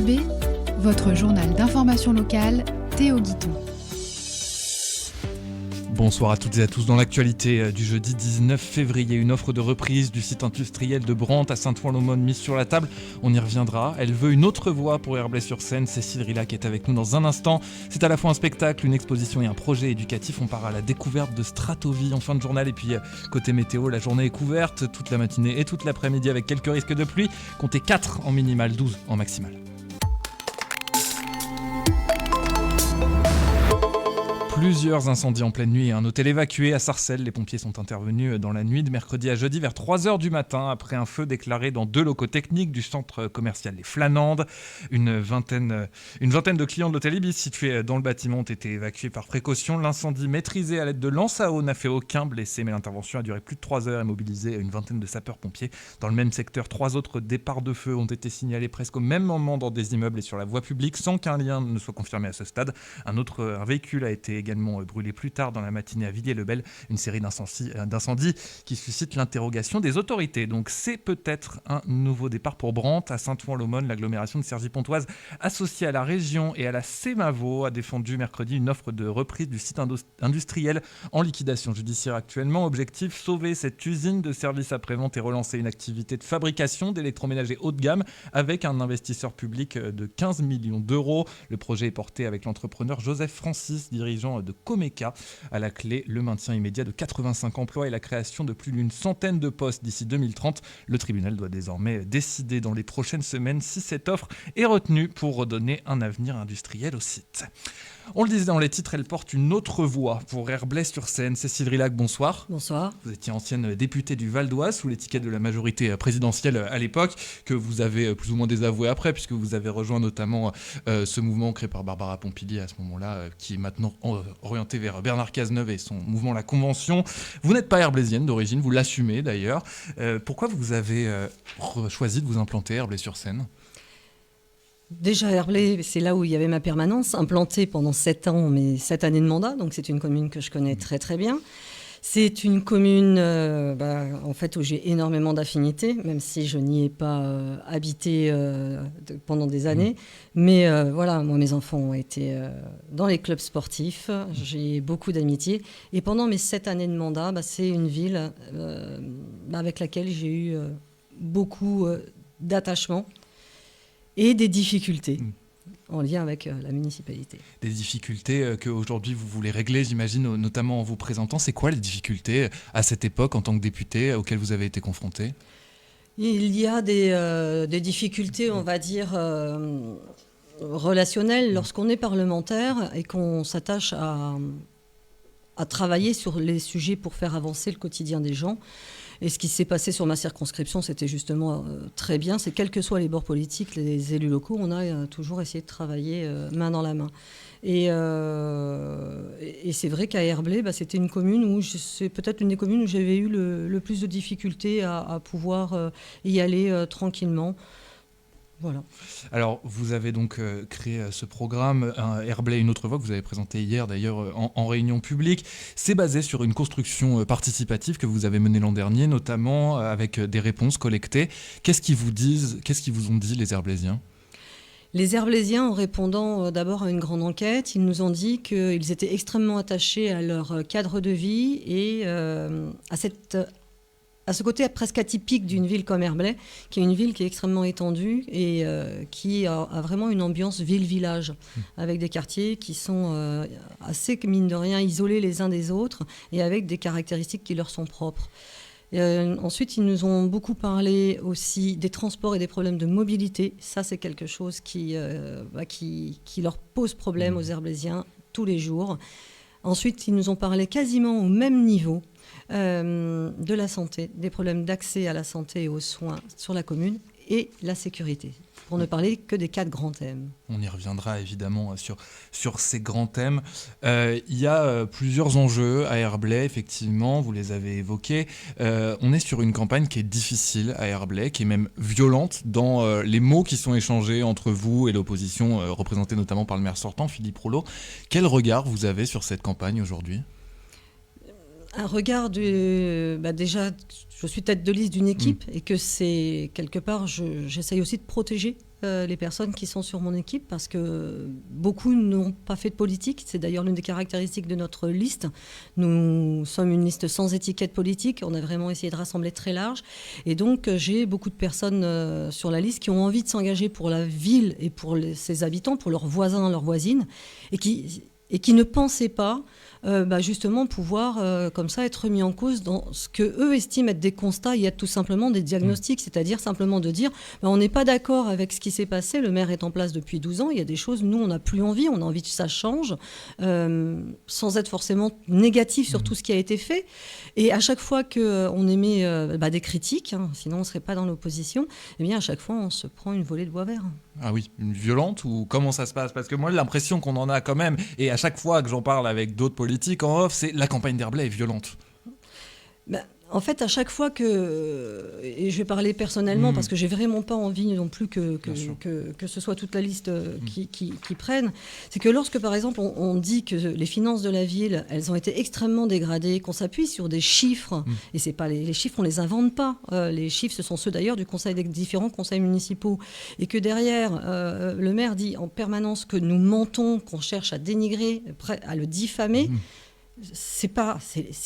DLB, votre journal d'information locale, Théo Guiton. Bonsoir à toutes et à tous. Dans l'actualité du jeudi 19 février, une offre de reprise du site industriel de Brantes à Saint-Ouen-l'Aumône mise sur la table. On y reviendra. Elle veut une autre voie pour Herblay-sur-Seine. Cécile Rillac est avec nous dans un instant. C'est à la fois un spectacle, une exposition et un projet éducatif. On part à la découverte de Stratovie en fin de journal. Et puis côté météo, la journée est couverte toute la matinée et toute l'après-midi avec quelques risques de pluie. Comptez 4 en minimal, 12 en maximal. Plusieurs incendies en pleine nuit et un hôtel évacué à Sarcelles. Les pompiers sont intervenus dans la nuit de mercredi à jeudi vers 3h du matin après un feu déclaré dans 2 locaux techniques du centre commercial Les Flanandes. Une vingtaine de clients de l'hôtel Ibis situé dans le bâtiment ont été évacués par précaution. L'incendie maîtrisé à l'aide de lance à eau n'a fait aucun blessé, mais l'intervention a duré plus de 3 heures et mobilisé une vingtaine de sapeurs-pompiers. Dans le même secteur, 3 autres départs de feu ont été signalés presque au même moment dans des immeubles et sur la voie publique sans qu'un lien ne soit confirmé à ce stade. Un véhicule a été également brûlé plus tard dans la matinée à Villiers-le-Bel, une série d'incendies qui suscite l'interrogation des autorités. Donc c'est peut-être un nouveau départ pour Brantes. À Saint-Ouen-l'Aumône, l'agglomération de Cergy-Pontoise associée à la région et à la Cémavo a défendu mercredi une offre de reprise du site industriel en liquidation judiciaire actuellement. Objectif, sauver cette usine de services après-vente et relancer une activité de fabrication d'électroménagers haut de gamme avec un investisseur public de 15 millions d'euros. Le projet est porté avec l'entrepreneur Joseph Francis, dirigeant de Comeca. À la clé, le maintien immédiat de 85 emplois et la création de plus d'une centaine de postes d'ici 2030. Le tribunal doit désormais décider dans les prochaines semaines si cette offre est retenue pour redonner un avenir industriel au site. On le disait dans les titres, elle porte une autre voie pour Herblay-sur-Seine. Cécile Rillac, bonsoir. Bonsoir. Vous étiez ancienne députée du Val d'Oise sous l'étiquette de la majorité présidentielle à l'époque, que vous avez plus ou moins désavoué après, puisque vous avez rejoint notamment ce mouvement créé par Barbara Pompili à ce moment-là, qui est maintenant orienté vers Bernard Cazeneuve et son mouvement La Convention. Vous n'êtes pas herblaisienne d'origine, vous l'assumez d'ailleurs. Pourquoi vous avez choisi de vous implanter à Herblay-sur-Seine ? Déjà, Herblay, c'est là où il y avait ma permanence, implantée pendant 7 ans, mais 7 années de mandat, donc c'est une commune que je connais très très bien. C'est une commune en fait, où j'ai énormément d'affinités, même si je n'y ai pas habité pendant des années. Mais voilà, moi, mes enfants ont été dans les clubs sportifs, j'ai beaucoup d'amitié. Et pendant mes 7 années de mandat, c'est une ville avec laquelle j'ai eu beaucoup d'attachement et des difficultés en lien avec la municipalité. Des difficultés qu'aujourd'hui vous voulez régler, j'imagine, notamment en vous présentant. C'est quoi les difficultés à cette époque en tant que député auxquelles vous avez été confronté ? Il y a des difficultés, on va dire, relationnelles lorsqu'on est parlementaire et qu'on s'attache à travailler sur les sujets pour faire avancer le quotidien des gens. Et ce qui s'est passé sur ma circonscription, c'était justement très bien. C'est quels que soient les bords politiques, les élus locaux, on a toujours essayé de travailler main dans la main. Et c'est vrai qu'à Herblay, c'était une commune où c'est peut-être une des communes où j'avais eu le plus de difficultés à pouvoir y aller tranquillement. Voilà. Alors, vous avez donc créé ce programme, Herblay, une autre voie, que vous avez présenté hier d'ailleurs en réunion publique. C'est basé sur une construction participative que vous avez menée l'an dernier, notamment avec des réponses collectées. Qu'est-ce qu'ils vous ont dit les Herblaysiens ? Les Herblaysiens, en répondant d'abord à une grande enquête, ils nous ont dit qu'ils étaient extrêmement attachés à leur cadre de vie et à ce côté presque atypique d'une ville comme Herblay, qui est une ville qui est extrêmement étendue et qui a vraiment une ambiance ville-village, avec des quartiers qui sont assez, mine de rien, isolés les uns des autres et avec des caractéristiques qui leur sont propres. Ensuite, ils nous ont beaucoup parlé aussi des transports et des problèmes de mobilité. Ça, c'est quelque chose qui leur pose problème aux Herblaysiens tous les jours. Ensuite, ils nous ont parlé quasiment au même niveau de la santé, des problèmes d'accès à la santé et aux soins sur la commune et la sécurité, pour ne parler que des 4 grands thèmes. On y reviendra évidemment sur ces grands thèmes. Il y a plusieurs enjeux à Herblay, effectivement, vous les avez évoqués. On est sur une campagne qui est difficile à Herblay, qui est même violente dans les mots qui sont échangés entre vous et l'opposition, représentée notamment par le maire sortant, Philippe Rouleau. Quel regard vous avez sur cette campagne aujourd'hui ? un regard déjà, je suis tête de liste d'une équipe et que c'est quelque part, j'essaye aussi de protéger les personnes qui sont sur mon équipe parce que beaucoup n'ont pas fait de politique. C'est d'ailleurs l'une des caractéristiques de notre liste. Nous sommes une liste sans étiquette politique. On a vraiment essayé de rassembler très large. Et donc, j'ai beaucoup de personnes sur la liste qui ont envie de s'engager pour la ville et pour ses habitants, pour leurs voisins, leurs voisines, et qui ne pensaient pas justement pouvoir comme ça être mis en cause dans ce que eux estiment être des constats et être tout simplement des diagnostics, c'est-à-dire simplement de dire on n'est pas d'accord avec ce qui s'est passé, le maire est en place depuis 12 ans, il y a des choses, nous on n'a plus envie, on a envie que ça change, sans être forcément négatif sur tout ce qui a été fait. Et à chaque fois qu'on émet des critiques, sinon on ne serait pas dans l'opposition, eh bien à chaque fois on se prend une volée de bois vert. Ah oui, une violente ou comment ça se passe? Parce que moi, l'impression qu'on en a quand même, et à chaque fois que j'en parle avec d'autres politiques en off, c'est la campagne d'Herblay est violente. En fait, à chaque fois et je vais parler personnellement parce que j'ai vraiment pas envie non plus que ce soit toute la liste qui prenne, c'est que lorsque par exemple on dit que les finances de la ville, elles ont été extrêmement dégradées, qu'on s'appuie sur des chiffres, et c'est pas les chiffres, on les invente pas, les chiffres ce sont ceux d'ailleurs des différents conseils municipaux, et que derrière le maire dit en permanence que nous mentons, qu'on cherche à dénigrer, à le diffamer. C'est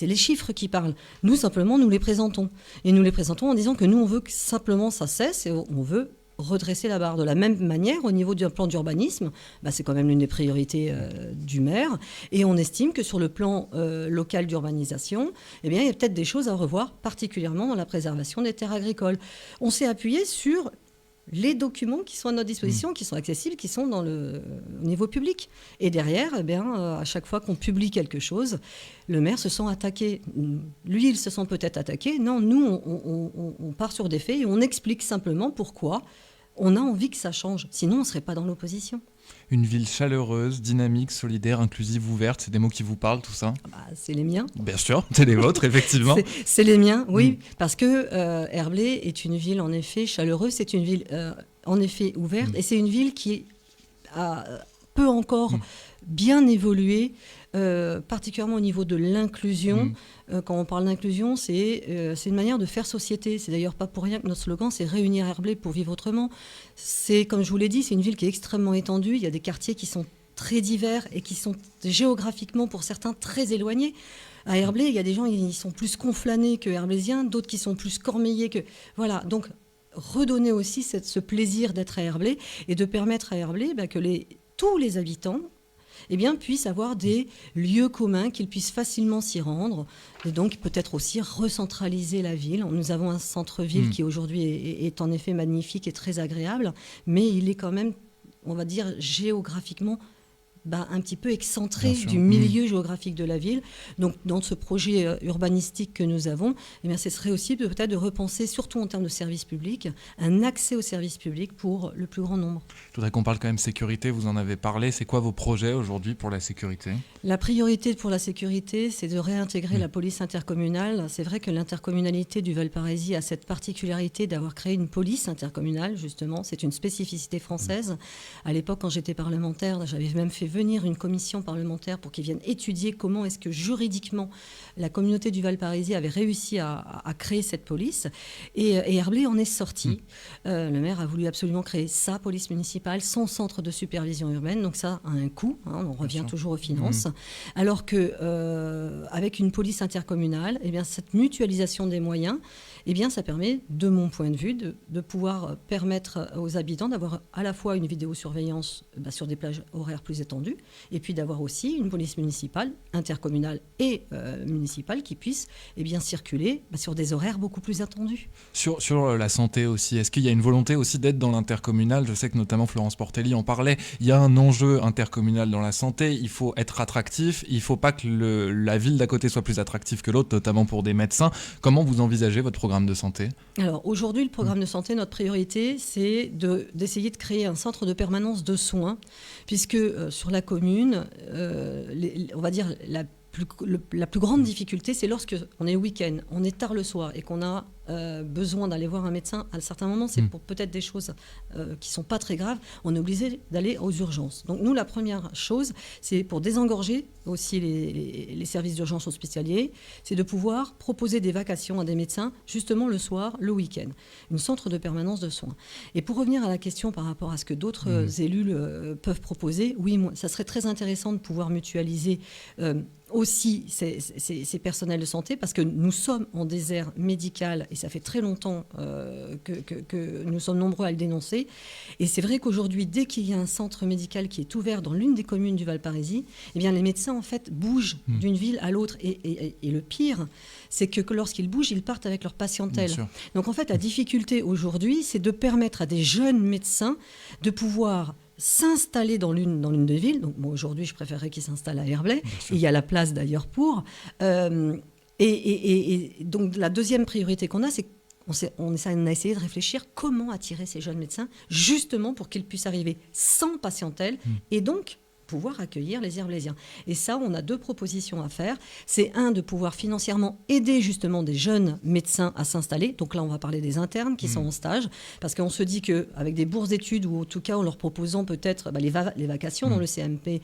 les chiffres qui parlent. Nous, simplement, nous les présentons. Et nous les présentons en disant que nous, on veut que simplement ça cesse et on veut redresser la barre. De la même manière, au niveau du plan d'urbanisme, c'est quand même l'une des priorités du maire. Et on estime que sur le plan local d'urbanisation, il y a peut-être des choses à revoir, particulièrement dans la préservation des terres agricoles. On s'est appuyé sur les documents qui sont à notre disposition, qui sont accessibles, qui sont au niveau public. Et derrière, à chaque fois qu'on publie quelque chose, le maire se sent attaqué. Lui, il se sent peut-être attaqué. Non, nous, on part sur des faits et on explique simplement pourquoi on a envie que ça change. Sinon, on ne serait pas dans l'opposition. Une ville chaleureuse, dynamique, solidaire, inclusive, ouverte, c'est des mots qui vous parlent, tout ça? C'est les miens. Bien sûr, c'est les vôtres, effectivement. C'est les miens, oui, parce que Herblay est une ville en effet chaleureuse, c'est une ville en effet ouverte, et c'est une ville qui peut encore bien évoluer, particulièrement au niveau de l'inclusion. Quand on parle d'inclusion, c'est une manière de faire société. C'est d'ailleurs pas pour rien que notre slogan, c'est réunir Herblay pour vivre autrement. C'est, comme je vous l'ai dit, c'est une ville qui est extrêmement étendue. Il y a des quartiers qui sont très divers et qui sont géographiquement, pour certains, très éloignés. À Herblay, il y a des gens qui sont plus conflanés que herblaysiens, d'autres qui sont plus cormeillés que... Voilà, donc redonner aussi ce plaisir d'être à Herblay et de permettre à Herblay que tous les habitants puissent avoir des lieux communs, qu'ils puissent facilement s'y rendre, et donc peut-être aussi recentraliser la ville. Nous avons un centre-ville qui aujourd'hui est en effet magnifique et très agréable, mais il est quand même, on va dire, géographiquement un petit peu excentré du milieu géographique de la ville. Donc, dans ce projet urbanistique que nous avons, ce serait aussi peut-être de repenser, surtout en termes de services publics, un accès aux services publics pour le plus grand nombre. Je voudrais qu'on parle quand même sécurité, vous en avez parlé. C'est quoi vos projets aujourd'hui pour la sécurité? La priorité pour la sécurité, c'est de réintégrer la police intercommunale. C'est vrai que l'intercommunalité du Val-Paraisy a cette particularité d'avoir créé une police intercommunale, justement. C'est une spécificité française. À l'époque, quand j'étais parlementaire, j'avais même fait venir une commission parlementaire pour qu'ils viennent étudier comment est-ce que juridiquement la communauté du Val-Paraisy avait réussi à créer cette police. Et Herblay en est sorti. Le maire a voulu absolument créer sa police municipale, son centre de supervision urbaine. Donc ça a un coût, on revient toujours aux finances. Alors qu'avec une police intercommunale, cette mutualisation des moyens, ça permet, de mon point de vue, de pouvoir permettre aux habitants d'avoir à la fois une vidéosurveillance sur des plages horaires plus étendues, et puis d'avoir aussi une police municipale, intercommunale et municipale qui puisse circuler sur des horaires beaucoup plus attendus. Sur la santé aussi, est-ce qu'il y a une volonté aussi d'être dans l'intercommunal? Je sais que notamment Florence Portelli en parlait. Il y a un enjeu intercommunal dans la santé. Il faut être attractif. Il ne faut pas que la ville d'à côté soit plus attractive que l'autre, notamment pour des médecins. Comment vous envisagez votre programme de santé? Alors aujourd'hui, le programme de santé, notre priorité, c'est d'essayer de créer un centre de permanence de soins, puisque sur la commune, on va dire la plus grande difficulté, c'est lorsque on est le week-end, on est tard le soir et qu'on a besoin d'aller voir un médecin à certains moments, c'est pour peut-être des choses qui ne sont pas très graves, on est obligé d'aller aux urgences. Donc nous, la première chose, c'est pour désengorger aussi les services d'urgence hospitaliers, c'est de pouvoir proposer des vacations à des médecins, justement le soir, le week-end, une centre de permanence de soins. Et pour revenir à la question par rapport à ce que d'autres élus peuvent proposer, oui, ça serait très intéressant de pouvoir mutualiser aussi ces personnels de santé, parce que nous sommes en désert médical et ça fait très longtemps que nous sommes nombreux à le dénoncer. Et c'est vrai qu'aujourd'hui, dès qu'il y a un centre médical qui est ouvert dans l'une des communes du Val-Paraisy, eh bien, les médecins en fait bougent d'une ville à l'autre. Et le pire, c'est que lorsqu'ils bougent, ils partent avec leur patientèle. Donc en fait, la difficulté aujourd'hui, c'est de permettre à des jeunes médecins de pouvoir s'installer dans l'une des villes. Donc moi, aujourd'hui, je préférerais qu'ils s'installent à Herblay. Il y a la place d'ailleurs pour. Et donc la deuxième priorité qu'on a, c'est qu'on a essayé de réfléchir comment attirer ces jeunes médecins, justement pour qu'ils puissent arriver sans patientèle et donc pouvoir accueillir les Herblésiens. Et ça, on a 2 propositions à faire. C'est de pouvoir financièrement aider justement des jeunes médecins à s'installer. Donc là, on va parler des internes qui sont en stage, parce qu'on se dit qu'avec des bourses d'études, ou en tout cas en leur proposant peut-être les vacations dans le CMP,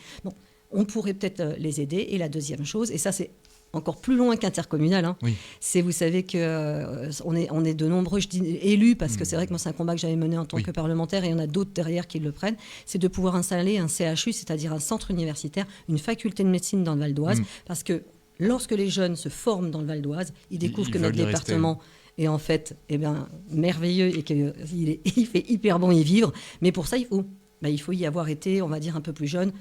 on pourrait peut-être les aider. Et la deuxième chose, et ça c'est encore plus loin qu'intercommunal, c'est, vous savez qu'on est de nombreux élus, parce que c'est vrai que moi c'est un combat que j'avais mené en tant que parlementaire, et il y en a d'autres derrière qui le prennent, c'est de pouvoir installer un CHU, c'est-à-dire un centre universitaire, une faculté de médecine dans le Val d'Oise, parce que lorsque les jeunes se forment dans le Val d'Oise, ils découvrent que notre département est en fait merveilleux et qu'il fait hyper bon y vivre, mais pour ça il faut y avoir été, on va dire, un peu plus jeune,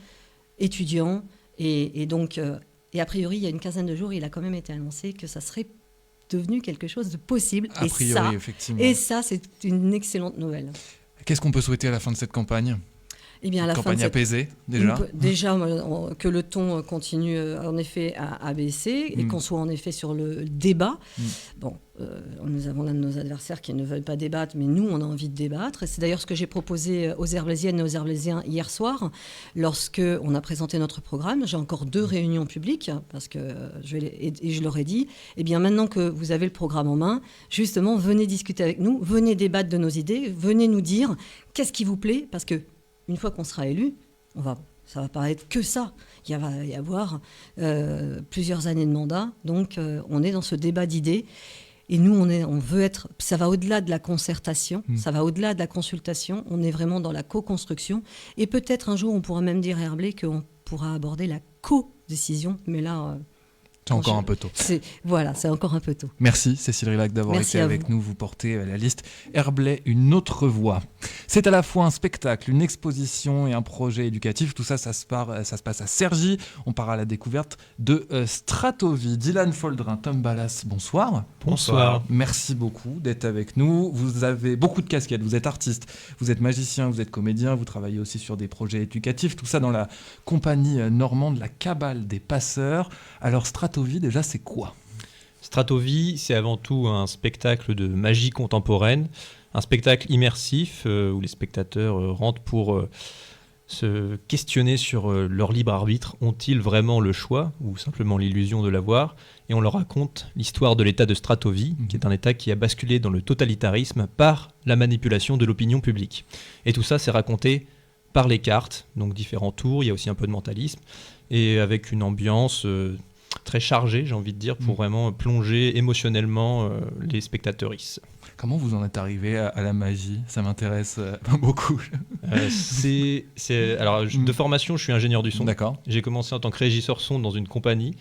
étudiant, et donc... Et a priori, il y a une quinzaine de jours, il a quand même été annoncé que ça serait devenu quelque chose de possible. Effectivement. Et ça, c'est une excellente nouvelle. Qu'est-ce qu'on peut souhaiter à la fin de cette campagne ? Eh bien, à la campagne apaisée, déjà. Que le ton continue en effet à baisser et qu'on soit en effet sur le débat. Nous avons l'un de nos adversaires qui ne veulent pas débattre, mais nous, on a envie de débattre. Et c'est d'ailleurs ce que j'ai proposé aux Herblésiennes et aux Herblésiens hier soir, lorsqu'on a présenté notre programme. J'ai encore 2 réunions publiques, parce que je leur ai dit, eh bien, maintenant que vous avez le programme en main, justement, venez discuter avec nous, venez débattre de nos idées, venez nous dire qu'est-ce qui vous plaît, parce que une fois qu'on sera élu, ça va pas être que ça. Il va y avoir plusieurs années de mandat. Donc, on est dans ce débat d'idées. Et nous, on veut être... Ça va au-delà de la concertation, ça va au-delà de la consultation. On est vraiment dans la co-construction. Et peut-être un jour, on pourra même dire à Herblay qu'on pourra aborder la co-décision. Mais là... c'est encore un peu tôt. C'est encore un peu tôt. Merci Cécile Rilhac d'avoir été avec nous. Vous portez la liste Herblay, une autre voix. C'est à la fois un spectacle, une exposition et un projet éducatif. Tout ça, ça se passe à Cergy. On part à la découverte de Stratovie. Dylan Foldrin, Tom Ballas, bonsoir. Bonsoir. Merci beaucoup d'être avec nous. Vous avez beaucoup de casquettes. Vous êtes artiste, vous êtes magicien, vous êtes comédien, vous travaillez aussi sur des projets éducatifs. Tout ça dans la compagnie normande, la Cabale des Passeurs. Alors Stratovie, déjà, c'est quoi ? Stratovie, c'est avant tout un spectacle de magie contemporaine, un spectacle immersif où les spectateurs rentrent pour se questionner sur leur libre arbitre. Ont-ils vraiment le choix ou simplement l'illusion de l'avoir ? Et on leur raconte l'histoire de l'état de Stratovie, qui est un état qui a basculé dans le totalitarisme par la manipulation de l'opinion publique. Et tout ça, c'est raconté par les cartes, donc différents tours, il y a aussi un peu de mentalisme, et avec une ambiance... très chargé, j'ai envie de dire, pour vraiment plonger émotionnellement les spectateuristes. Comment vous en êtes arrivé à la magie ? Ça m'intéresse beaucoup. Alors, de formation, je suis ingénieur du son. D'accord. J'ai commencé en tant que régisseur son dans une compagnie.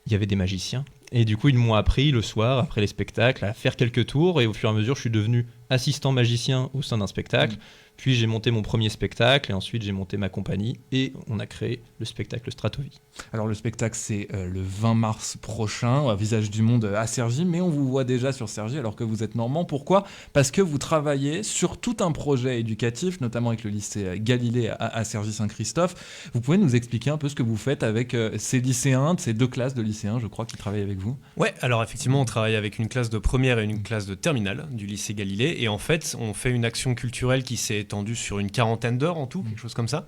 Il y avait des magiciens. Et du coup, ils m'ont appris le soir, après les spectacles, à faire quelques tours. Et au fur et à mesure, je suis devenu assistant magicien au sein d'un spectacle. Puis j'ai monté mon premier spectacle et ensuite j'ai monté ma compagnie et on a créé le spectacle Stratovie. Alors le spectacle c'est le 20 mars prochain à Visage du Monde à Cergy, mais on vous voit déjà sur Cergy alors que vous êtes normand. Pourquoi ? Parce que vous travaillez sur tout un projet éducatif, notamment avec le lycée Galilée à Cergy-Saint-Christophe. Vous pouvez nous expliquer un peu ce que vous faites avec ces lycéens, ces 2 classes de lycéens je crois qui travaillent avec vous ? Ouais, alors effectivement on travaille avec une classe de première et une classe de terminale du lycée Galilée et en fait on fait une action culturelle qui s'est étendue sur une 40aine d'heures en tout, quelque chose comme ça,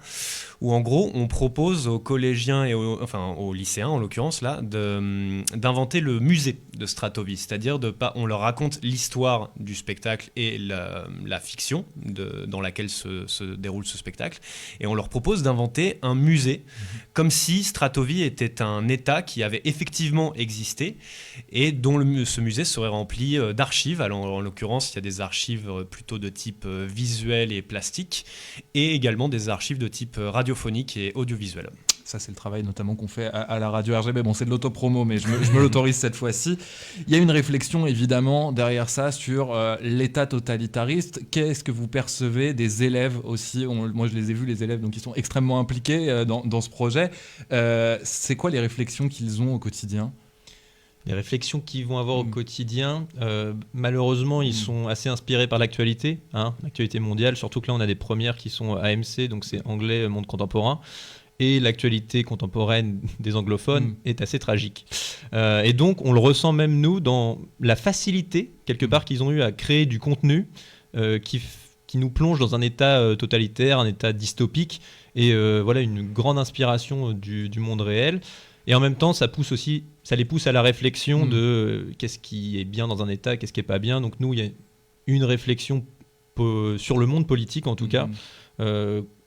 où en gros on propose aux collégiens et aux lycéens en l'occurrence là d'inventer le musée de Stratovie, c'est-à-dire on leur raconte l'histoire du spectacle et la fiction dans laquelle se déroule ce spectacle, et on leur propose d'inventer un musée comme si Stratovie était un état qui avait effectivement existé et dont ce musée serait rempli d'archives. Alors en l'occurrence il y a des archives plutôt de type visuel et plastique, et également des archives de type radiophonique et audiovisuel. Ça, c'est le travail notamment qu'on fait à la radio RGB. Bon, c'est de l'autopromo, mais je me l'autorise cette fois-ci. Il y a une réflexion, évidemment, derrière ça, sur l'état totalitariste. Qu'est-ce que vous percevez des élèves aussi ? Moi, je les ai vus, les élèves, donc ils sont extrêmement impliqués dans ce projet. C'est quoi les réflexions qu'ils ont au quotidien ? Les réflexions qu'ils vont avoir au quotidien, malheureusement, ils sont assez inspirés par l'actualité, l'actualité mondiale, surtout que là, on a des premières qui sont AMC, donc c'est anglais, monde contemporain. Et l'actualité contemporaine des anglophones est assez tragique. Et donc, on le ressent même, nous, dans la facilité, quelque part, qu'ils ont eu à créer du contenu qui nous plonge dans un état totalitaire, un état dystopique, et voilà, une grande inspiration du monde réel. Et en même temps, ça les pousse à la réflexion de qu'est-ce qui est bien dans un état, qu'est-ce qui n'est pas bien. Donc nous, il y a une réflexion sur le monde politique, en tout cas,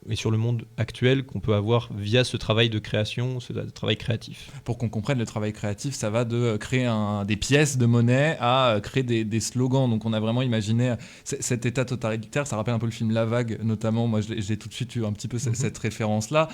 et sur le monde actuel qu'on peut avoir via ce travail de création, ce travail créatif. Pour qu'on comprenne, le travail créatif, ça va de créer des pièces de monnaie à créer des slogans. Donc on a vraiment imaginé cet état totalitaire. Ça rappelle un peu le film La Vague, notamment. Moi, j'ai tout de suite eu un petit peu cette référence-là.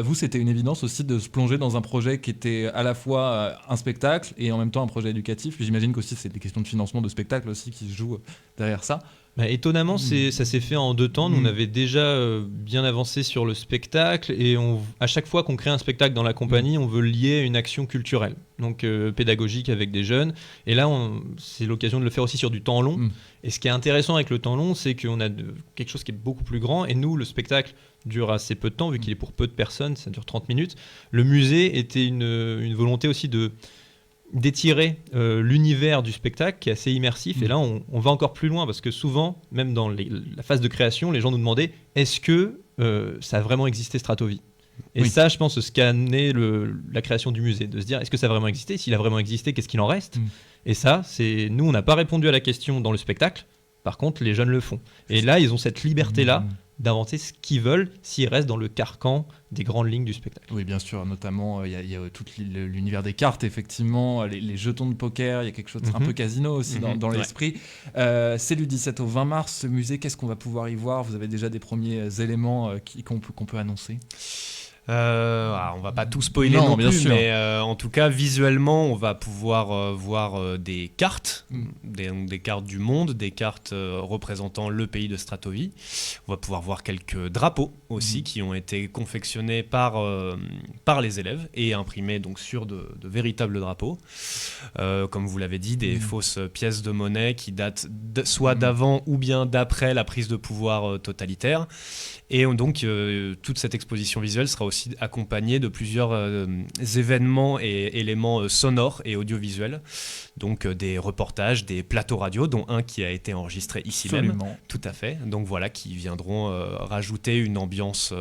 Vous, c'était une évidence aussi de se plonger dans un projet qui était à la fois un spectacle et en même temps un projet éducatif. J'imagine qu'aussi, c'est des questions de financement de spectacle aussi qui se jouent derrière ça. Étonnamment, ça s'est fait en 2 temps. Nous, on avait déjà bien avancé sur le spectacle, et à chaque fois qu'on crée un spectacle dans la compagnie, on veut lier une action culturelle, donc pédagogique avec des jeunes. Et là, c'est l'occasion de le faire aussi sur du temps long. Et ce qui est intéressant avec le temps long, c'est qu'on a quelque chose qui est beaucoup plus grand. Et nous, le spectacle dure assez peu de temps, vu qu'il est pour peu de personnes, ça dure 30 minutes. Le musée était une volonté aussi d'étirer l'univers du spectacle qui est assez immersif. Et là on va encore plus loin, parce que souvent, même dans la phase de création, les gens nous demandaient est-ce que ça a vraiment existé Stratovie ? Et ça, je pense, c'est ce qu'a amené la création du musée, de se dire est-ce que ça a vraiment existé ? S'il a vraiment existé, qu'est-ce qu'il en reste ? Et ça, nous, on n'a pas répondu à la question dans le spectacle. Par contre, les jeunes le font. Et là, ils ont cette liberté-là d'inventer ce qu'ils veulent s'ils restent dans le carcan des grandes lignes du spectacle. Oui, bien sûr, notamment il y a tout l'univers des cartes, effectivement, les jetons de poker, il y a quelque chose un peu casino aussi dans l'esprit. C'est du 17 au 20 mars, ce musée, qu'est-ce qu'on va pouvoir y voir ? Vous avez déjà des premiers éléments qu'on peut annoncer ? On va pas tout spoiler non plus, mais en tout cas visuellement on va pouvoir voir des cartes, des cartes du monde, des cartes représentant le pays de Stratovie. On va pouvoir voir quelques drapeaux aussi qui ont été confectionnés par les élèves et imprimés donc sur de véritables drapeaux. Comme vous l'avez dit, des fausses pièces de monnaie qui datent soit d'avant ou bien d'après la prise de pouvoir totalitaire. Et donc, toute cette exposition visuelle sera aussi accompagnée de plusieurs événements et éléments sonores et audiovisuels. Donc, des reportages, des plateaux radio, dont un qui a été enregistré ici même. Tout à fait. Donc, voilà, qui viendront rajouter une ambiance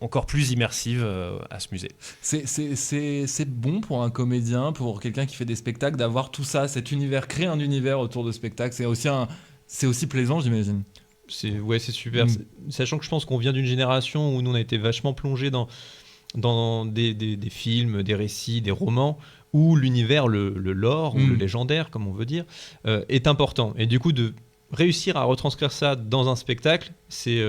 encore plus immersive à ce musée. C'est bon pour un comédien, pour quelqu'un qui fait des spectacles, d'avoir tout ça, cet univers, créer un univers autour de spectacles. C'est aussi plaisant, j'imagine. C'est super. Sachant que je pense qu'on vient d'une génération où nous on a été vachement plongés dans des films, des récits, des romans, où l'univers, le lore, ou le légendaire, comme on veut dire, est important. Et du coup, de réussir à retranscrire ça dans un spectacle, c'est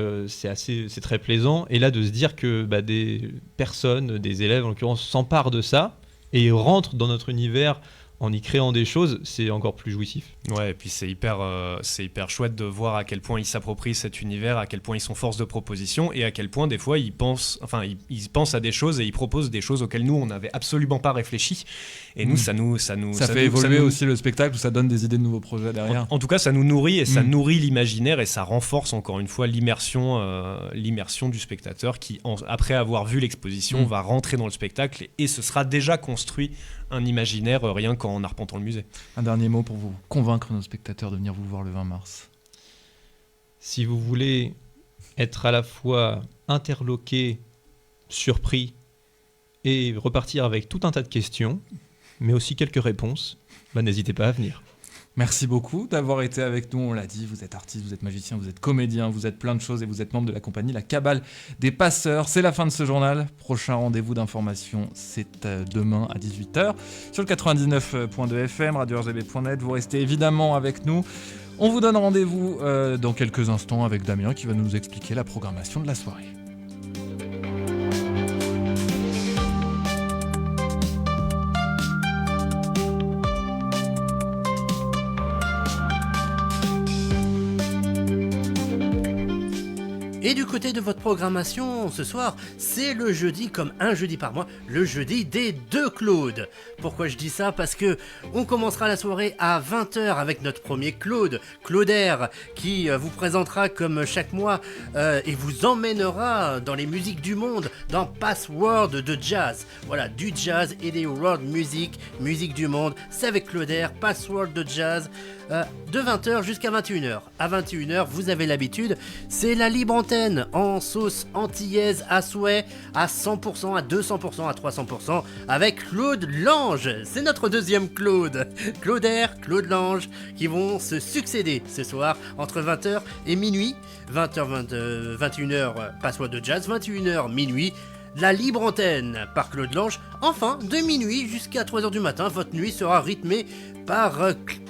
très plaisant. Et là, de se dire que des personnes, des élèves en l'occurrence, s'emparent de ça et rentrent dans notre univers en y créant des choses, c'est encore plus jouissif. Ouais, et puis c'est hyper chouette de voir à quel point ils s'approprient cet univers, à quel point ils sont force de proposition, et à quel point des fois ils pensent à des choses et ils proposent des choses auxquelles nous on n'avait absolument pas réfléchi. Et nous, ça fait évoluer aussi le spectacle, où ça donne des idées de nouveaux projets derrière. En tout cas, ça nous nourrit et ça nourrit l'imaginaire, et ça renforce encore une fois l'immersion du spectateur qui, après avoir vu l'exposition, va rentrer dans le spectacle et ce sera déjà construit un imaginaire rien qu'en arpentant le musée. Un dernier mot pour vous convaincre nos spectateurs de venir vous voir le 20 mars. Si vous voulez être à la fois interloqué, surpris et repartir avec tout un tas de questions, mais aussi quelques réponses, n'hésitez pas à venir. Merci beaucoup d'avoir été avec nous, on l'a dit, vous êtes artiste, vous êtes magicien, vous êtes comédien, vous êtes plein de choses et vous êtes membre de la compagnie La Cabale des Passeurs. C'est la fin de ce journal, prochain rendez-vous d'information, c'est demain à 18h sur le 99.2 FM, radio-rgb.net. Vous restez évidemment avec nous. On vous donne rendez-vous dans quelques instants avec Damien qui va nous expliquer la programmation de la soirée. Et du côté de votre programmation, ce soir, c'est le jeudi, comme un jeudi par mois, le jeudi des 2 Claude. Pourquoi je dis ça ? Parce que on commencera la soirée à 20h avec notre premier Claude, Claudaire, qui vous présentera comme chaque mois et vous emmènera dans les musiques du monde, dans Password de jazz. Voilà, du jazz et des world music, musique du monde, c'est avec Claudaire, Password de jazz. De 20h jusqu'à 21h. À 21h, vous avez l'habitude, c'est la libre antenne en sauce antillaise à souhait, à 100%, à 200%, à 300%, avec Claude Lange. C'est notre deuxième Claude. Claudaire, Claude Lange, qui vont se succéder ce soir entre 20h et minuit. 20h, 21h, Password de jazz, 21h, minuit. La libre antenne par Claude Lange. Enfin, de minuit jusqu'à 3h du matin, votre nuit sera rythmée par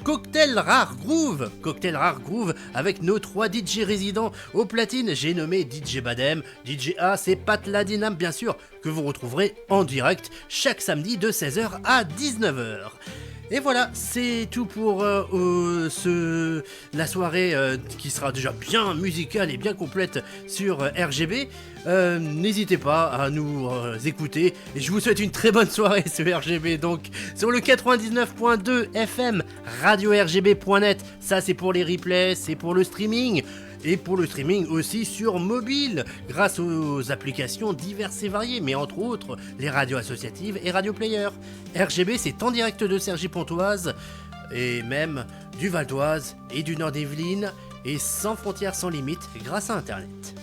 Cocktail Rare Groove. Cocktail Rare Groove avec nos 3 DJ résidents au platine. J'ai nommé DJ Badem, DJ A, c'est Pat Ladinam bien sûr, que vous retrouverez en direct chaque samedi de 16h à 19h. Et voilà, c'est tout pour la soirée qui sera déjà bien musicale et bien complète sur RGB. N'hésitez pas à nous écouter et je vous souhaite une très bonne soirée sur RGB, donc sur le 99.2 FM, radio-rgb.net. Ça c'est pour les replays, c'est pour le streaming. Et pour le streaming aussi sur mobile, grâce aux applications diverses et variées, mais entre autres les radios associatives et Radio Player. RGB, c'est en direct de Cergy-Pontoise, et même du Val d'Oise et du Nord d'Yvelines, et sans frontières, sans limites, grâce à Internet.